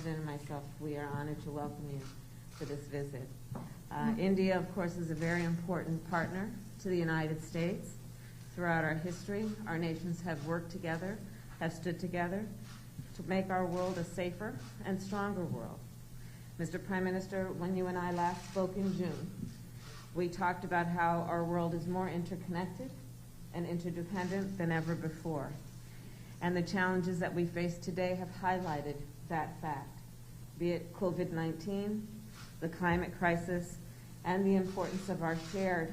President and myself, we are honored to welcome you for this visit. India, of course, is a very important partner to the United States. Throughout our history, our nations have worked together, have stood together to make our world a safer and stronger world. Mr. Prime Minister, when you and I last spoke in June, we talked about how our world is more interconnected and interdependent than ever before. And the challenges that we face today have highlighted that fact, be it COVID-19, the climate crisis, and the importance of our shared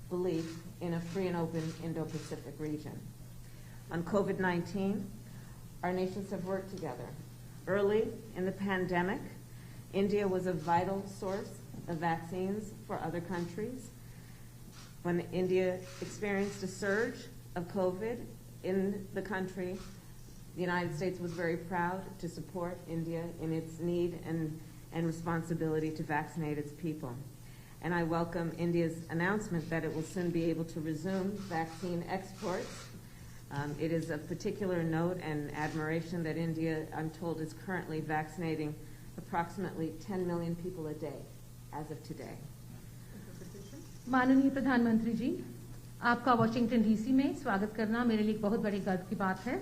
belief in a free and open Indo-Pacific region. On COVID-19, our nations have worked together. Early in the pandemic, India was a vital source of vaccines for other countries. When India experienced a surge of COVID in the country, the United States was very proud to support India in its need and responsibility to vaccinate its people. And I welcome India's announcement that it will soon be able to resume vaccine exports. It is of particular note and admiration that India, I'm told, is currently vaccinating approximately 10 million people a day as of today. माननीय प्रधानमंत्री जी, आपका Washington DC में स्वागत करना मेरे लिए एक बहुत बड़ी गर्व की बात है।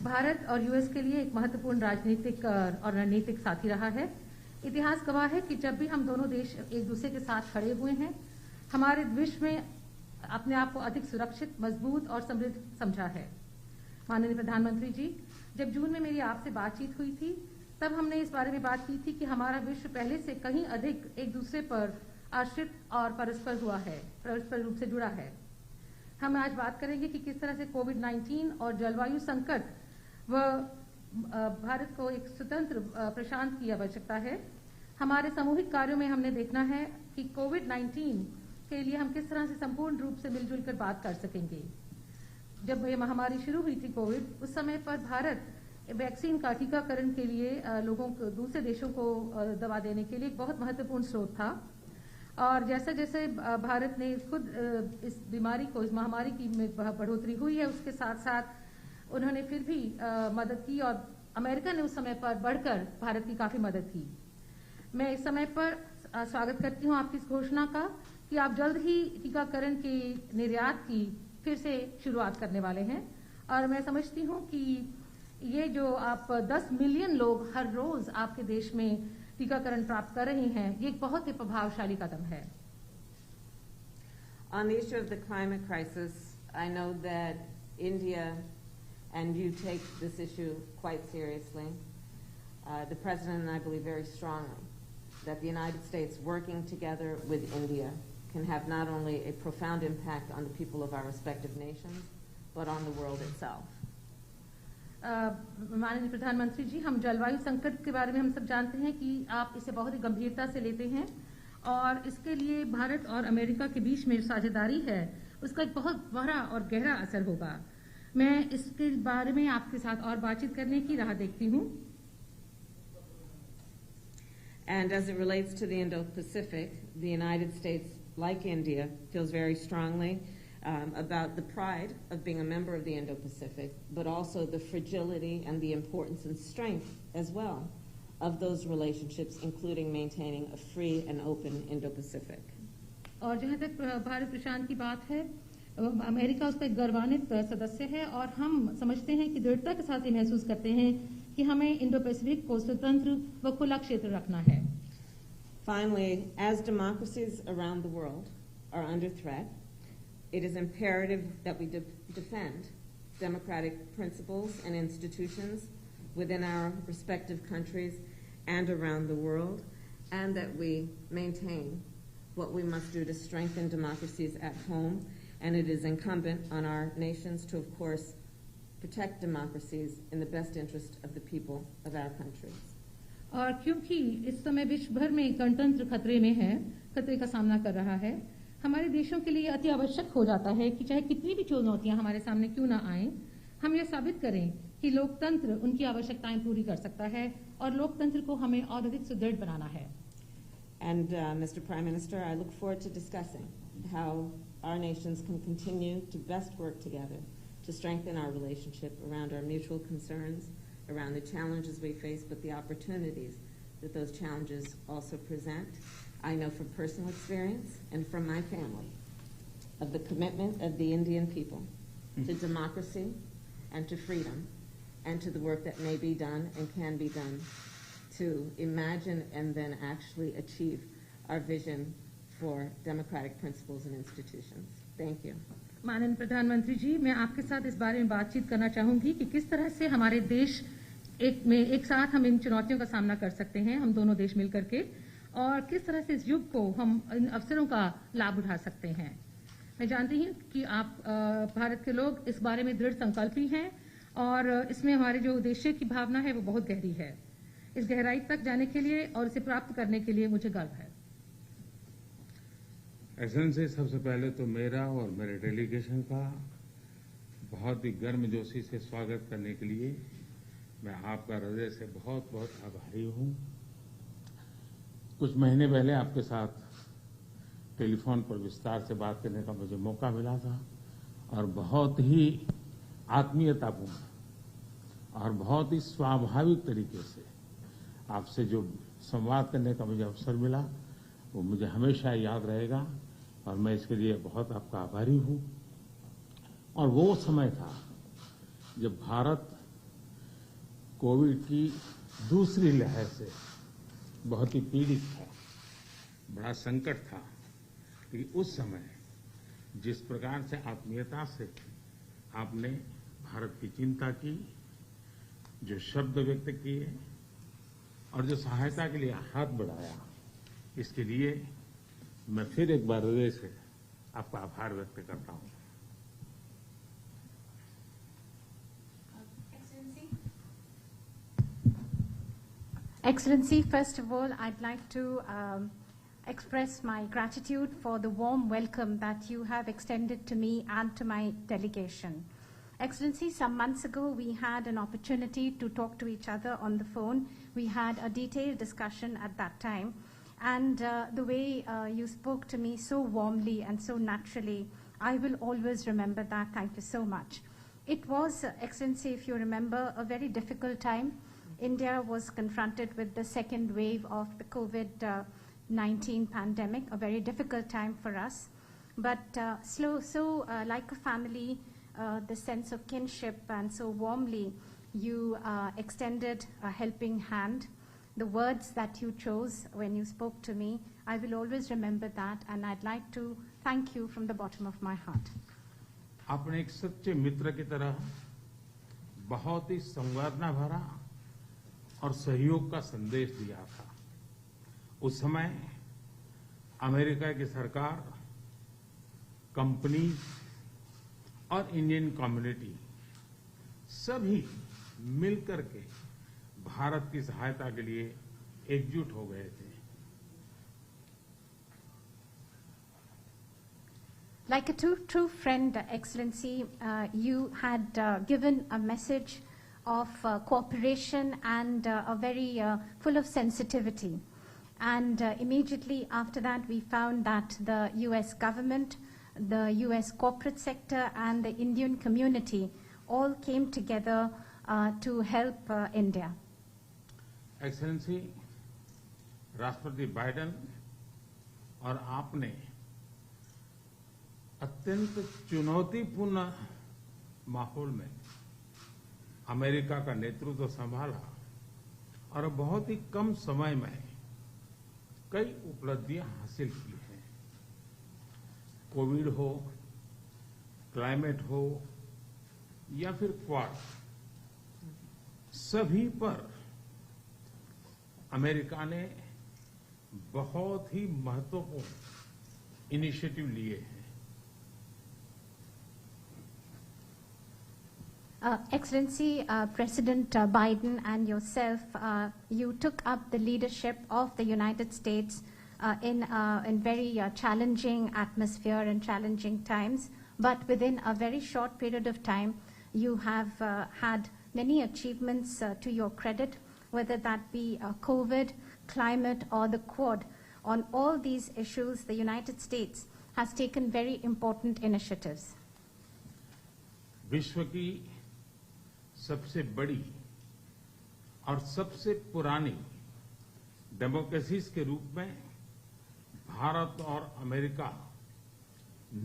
भारत और यूएस के लिए एक महत्वपूर्ण राजनीतिक और रणनीतिक साथी रहा है। इतिहास गवाह है कि जब भी हम दोनों देश एक दूसरे के साथ खड़े हुए हैं, हमारे विश्व में अपने आप को अधिक सुरक्षित, मजबूत और समृद्ध समझा है। माननीय प्रधानमंत्री जी, जब जून में मेरी आपसे बातचीत हुई थी, तब हमने इस बारे में बात की थी कि हमारा विश्व पहले से कहीं अधिक एक दूसरे पर आश्रित और परस्पर रूप से जुड़ा है। हम आज बात करेंगे कि किस तरह से कोविड-19 और जलवायु संकट व भारत को एक स्वतंत्र प्रशांत की आवश्यकता है। हमारे सामूहिक कार्यों में हमने देखना है कि कोविड-19 के लिए हम किस तरह से संपूर्ण रूप से मिलजुल कर बात कर सकेंगे। जब ये महामारी शुरू हुई थी कोविड, उस समय पर भारत वैक्सीन का टीकाकरण के लिए लोगों को, दूसरे देशों को दवा देने के लिए एक बहुत महत्वपूर्ण स्रोत था। और जैसे जैसे भारत ने खुद इस बीमारी को, इस महामारी की बढ़ोतरी हुई है, उसके साथ साथ उन्होंने फिर भी मदद की और अमेरिका ने उस समय पर बढ़कर भारत की काफी मदद की। मैं इस समय पर स्वागत करती हूं आपकी इस घोषणा का कि आप जल्द ही टीकाकरण के निर्यात की फिर से शुरुआत करने वाले हैं। और मैं समझती हूं कि ये जो आप 10 मिलियन लोग हर रोज आपके देश में टीकाकरण प्राप्त कर रहे हैं, ये एक बहुत ही प्रभावशाली कदम है। On the issue of the climate crisis, I know that India and you take this issue quite seriously. The President and I believe very strongly that the United States working together with India can have not only a profound impact on the people of our respective nations, but on the world itself. माननीय प्रधानमंत्री जी, हम जलवायु संकट के बारे में हम सब जानते हैं कि आप इसे बहुत ही गंभीरता से लेते हैं और इसके लिए भारत और अमेरिका के बीच में साझेदारी है, उसका एक बहुत बड़ा और गहरा असर होगा। मैं इसके बारे में आपके साथ और बातचीत करने की राह देखती हूँ। And as it relates to the Indo-Pacific, the United States, like India, feels very strongly about the pride of being a member of the Indo-Pacific, but also the fragility and the importance and strength as well of those relationships, including maintaining a free and open Indo-Pacific. और जहाँ तक भारत प्रशांत की बात है, America उसका एक गौरवान्वित सदस्य है और हम समझते हैं कि दृढ़ता के साथ ये महसूस करते हैं कि हमें इंडो पैसिफिक को स्वतंत्र व खुला क्षेत्र रखना है। Finally, as democracies around the world are under threat, it is imperative that we defend democratic principles and institutions within our respective countries and around the world, and that we maintain what we must do to strengthen democracies at home. And it is incumbent on our nations to, of course, protect democracies in the best interest of the people of our countries. और क्योंकि इस समय विश्व भर में गणतंत्र खतरे में है, खतरे का सामना कर रहा है, हमारे देशों के लिए अति आवश्यक हो जाता है कि चाहे कितनी भी चुनौतियां हमारे सामने क्यों ना आए, हम ये साबित करें कि लोकतंत्र उनकी आवश्यकताएं पूरी कर सकता है और लोकतंत्र को हमें और अधिक सुदृढ़ बनाना है। And Mr. Prime Minister, I look forward to discussing how our nations can continue to best work together to strengthen our relationship around our mutual concerns around the challenges we face, but the opportunities that those challenges also present. I know from personal experience and from my family of the commitment of the Indian people to democracy and to freedom and to the work that may be done and can be done to imagine and then actually achieve our vision for democratic principles and institutions. Thank you. माननीय प्रधानमंत्री जी, मैं आपके साथ इस बारे में बातचीत करना चाहूंगी कि किस तरह से हमारे देश एक साथ हम इन चुनौतियों का सामना कर सकते हैं, हम दोनों देश मिलकर के, और किस तरह से इस युग को हम इन अवसरों का लाभ उठा सकते हैं। मैं जानती हूँ कि आप भारत के लोग इस बारे में दृढ़ संकल्पी हैं और इसमें हमारे जो उद्देश्य की भावना है वो बहुत गहरी है। इस गहराई तक जाने के लिए और इसे प्राप्त करने के लिए मुझे गर्व है। एक्सेलेंसी, सबसे पहले तो मेरा और मेरे डेलीगेशन का बहुत ही गर्मजोशी से स्वागत करने के लिए मैं आपका हृदय से बहुत बहुत आभारी हूँ। कुछ महीने पहले आपके साथ टेलीफोन पर विस्तार से बात करने का मुझे मौका मिला था और बहुत ही आत्मीयतापूर्ण और बहुत ही स्वाभाविक तरीके से आपसे जो संवाद करने का मुझे अवसर मिला वो मुझे हमेशा याद रहेगा और मैं इसके लिए बहुत आपका आभारी हूँ। और वो समय था जब भारत कोविड की दूसरी लहर से बहुत ही पीड़ित था, बड़ा संकट था। लेकिन उस समय जिस प्रकार से आत्मीयता से आपने भारत की चिंता की, जो शब्द व्यक्त किए और जो सहायता के लिए हाथ बढ़ाया, इसके लिए मैं फिर एक बार हृदय से आपका आभार व्यक्त करता हूं। Excellency, first of all, I'd like to express my gratitude for the warm welcome that you have extended to me and to my delegation. Excellency, some months ago we had an opportunity to talk to each other on the phone. We had a detailed discussion at that time. And the way you spoke to me so warmly and so naturally, I will always remember that. Thank you so much. It was, Excellency, if you remember, a very difficult time. India was confronted with the second wave of the COVID-19 pandemic, a very difficult time for us. But like a family, the sense of kinship, and so warmly you extended a helping hand. The words that you chose when you spoke to me, I will always remember that, and I'd like to thank you from the bottom of my heart. आपने एक सच्चे मित्र की तरह बहुत ही संवेदना भरा और सहयोग का संदेश दिया था। उस समय अमेरिका की सरकार, कंपनी और इंडियन कम्युनिटी सभी मिलकर के भारत की सहायता के लिए एकजुट हो गए थे। Like a true friend, Excellency, you had given a message of cooperation and a very full of sensitivity. And immediately after that, we found that the U.S. government, the U.S. corporate sector, and the Indian community all came together to help India. Excellency, राष्ट्रपति Biden और आपने अत्यंत चुनौतीपूर्ण माहौल में America का नेतृत्व संभाला और बहुत ही कम समय में कई उपलब्धियां हासिल की हैं। कोविड हो, क्लाइमेट हो या फिर क्वाड, सभी पर अमेरिका ने बहुत ही महत्वपूर्ण इनिशिएटिव लिए हैं। Excellency, President Biden and yourself, you took up the leadership of the United States in very challenging atmosphere and challenging times. But within a very short period of time, you have had many achievements to your credit, whether that be COVID, climate, or the Quad. On all these issues, the United States has taken very important initiatives. विश्व की सबसे बड़ी और सबसे पुरानी democracies के रूप में भारत और अमेरिका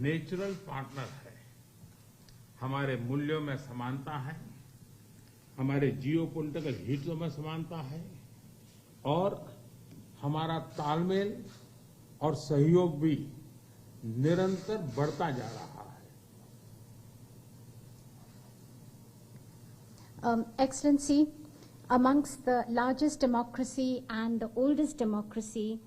नेचुरल पार्टनर है। हमारे मूल्यों में समानता है, हमारे जियोपॉलिटिकल हितों में समानता है और हमारा तालमेल और सहयोग भी निरंतर बढ़ता जा रहा है। Excellency, amongst the largest democracy and the oldest democracy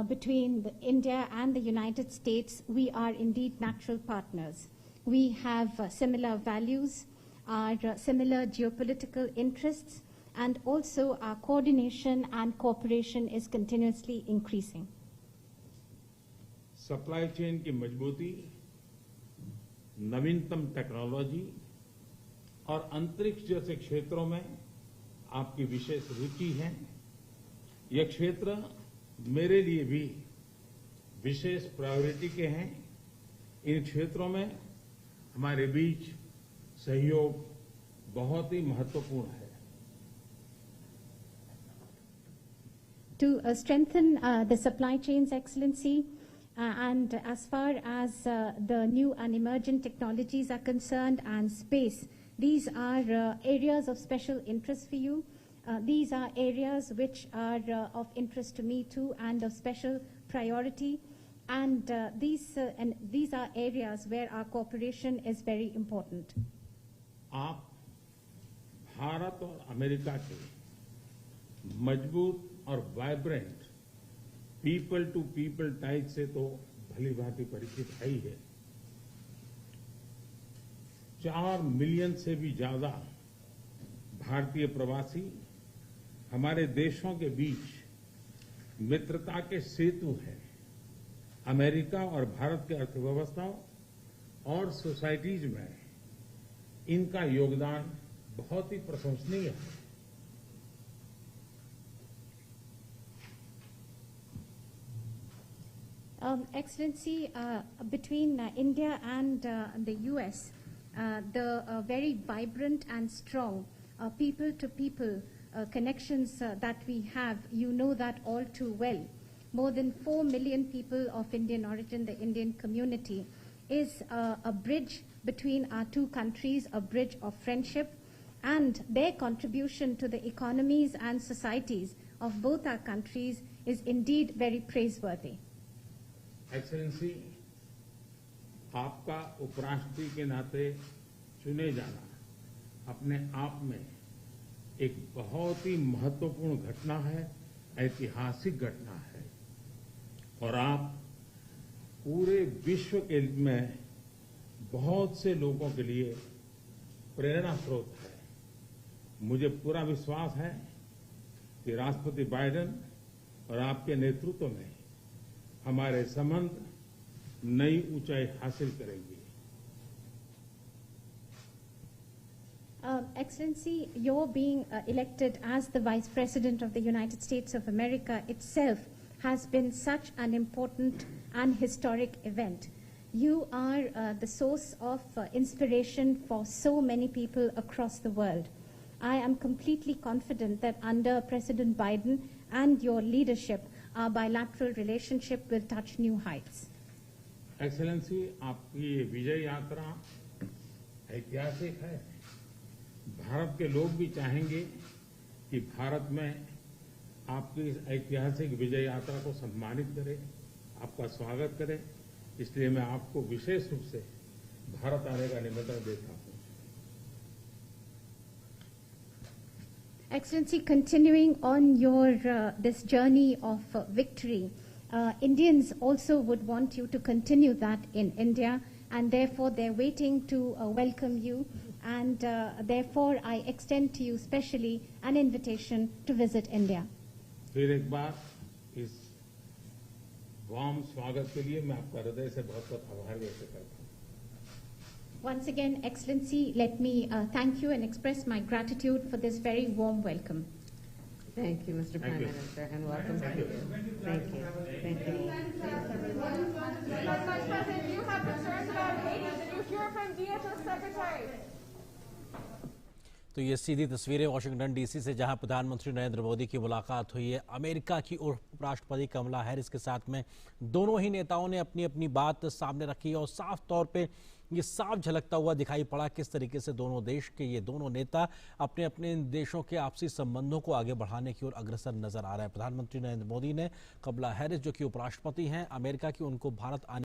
between India and the United States, we are indeed natural partners. We have similar values, our similar geopolitical interests, and also our coordination and cooperation is continuously increasing. Supply chain की मजबूती, नवीनतम technology और अंतरिक्ष जैसे क्षेत्रों में आपकी विशेष रुचि है। यह क्षेत्र मेरे लिए भी विशेष प्रायोरिटी के हैं। इन क्षेत्रों में हमारे बीच सहयोग बहुत ही महत्वपूर्ण है। To strengthen the supply chains, Excellency, and as far as the new and emerging technologies are concerned and space, these are areas of special interest for you. These are areas which are of interest to me too and of special priority. And these are areas where our cooperation is very important. आप भारत और America के मजबूत और vibrant people to people ties से तो भली भांति परिचित है ही है। 4 मिलियन से भी ज्यादा भारतीय प्रवासी हमारे देशों के बीच मित्रता के सेतु हैं। अमेरिका और भारत के अर्थव्यवस्थाओं और सोसाइटीज में इनका योगदान बहुत ही प्रशंसनीय है। Excellency, between India and the U.S., the very vibrant and strong people-to-people connections that we have, you know that all too well. More than 4 million people of Indian origin, the Indian community, is a bridge between our two countries, a bridge of friendship, and their contribution to the economies and societies of both our countries is indeed very praiseworthy. Excellency, आपका उपराष्ट्रपति के नाते चुने जाना अपने आप में एक बहुत ही महत्वपूर्ण घटना है, ऐतिहासिक घटना है और आप पूरे विश्व के में बहुत से लोगों के लिए प्रेरणा स्रोत है। मुझे पूरा विश्वास है कि राष्ट्रपति बाइडेन और आपके नेतृत्व में हमारे संबंध नई ऊंचाई हासिल करेंगे। Excellency, your being elected as the Vice President of the United States of America itself has been such an important and historic event. You are the source of inspiration for so many people across the world. I am completely confident that under President Biden and your leadership, our bilateral relationship will touch new heights. Excellency, आपकी ये विजय यात्रा ऐतिहासिक है। भारत के लोग भी चाहेंगे कि भारत में आपकी इस ऐतिहासिक विजय यात्रा को सम्मानित करें, आपका स्वागत करें। इसलिए मैं आपको विशेष रूप से भारत आने का निमंत्रण देता हूं। Excellency, continuing on your this journey of victory, Indians also would want you to continue that in India, and therefore they're waiting to welcome you, and therefore I extend to you specially an invitation to visit India. फिर एक बार इस warm स्वागत के लिए मैं आपका हृदय से बहुत-बहुत आभार व्यक्त करता हूं। Once again, Excellency, let me thank you and express my gratitude for this very warm welcome. Thank you, Mr. Prime Minister, and welcome to you. Thank you. Thank you. Vice President, do you have concerns about Haiti? Did you hear from DHS Secretary? तो ये सीधी तस्वीरें Washington DC से, जहां प्रधानमंत्री नरेंद्र मोदी की मुलाकात हुई है अमेरिका की उपराष्ट्रपति कमला हैरिस के साथ में। दोनों ही नेताओं ने अपनी अपनी बात सामने रखी और साफ तौर पे ये साफ झलकता हुआ दिखाई पड़ा किस तरीके से दोनों देश के ये दोनों नेता अपने अपने देशों के आपसी संबंधों को आगे बढ़ाने की ओर अग्रसर नजर आ रहे हैं। प्रधानमंत्री नरेंद्र मोदी ने कमला हैरिस, जो कि उपराष्ट्रपति हैं अमेरिका की, उनको भारत आने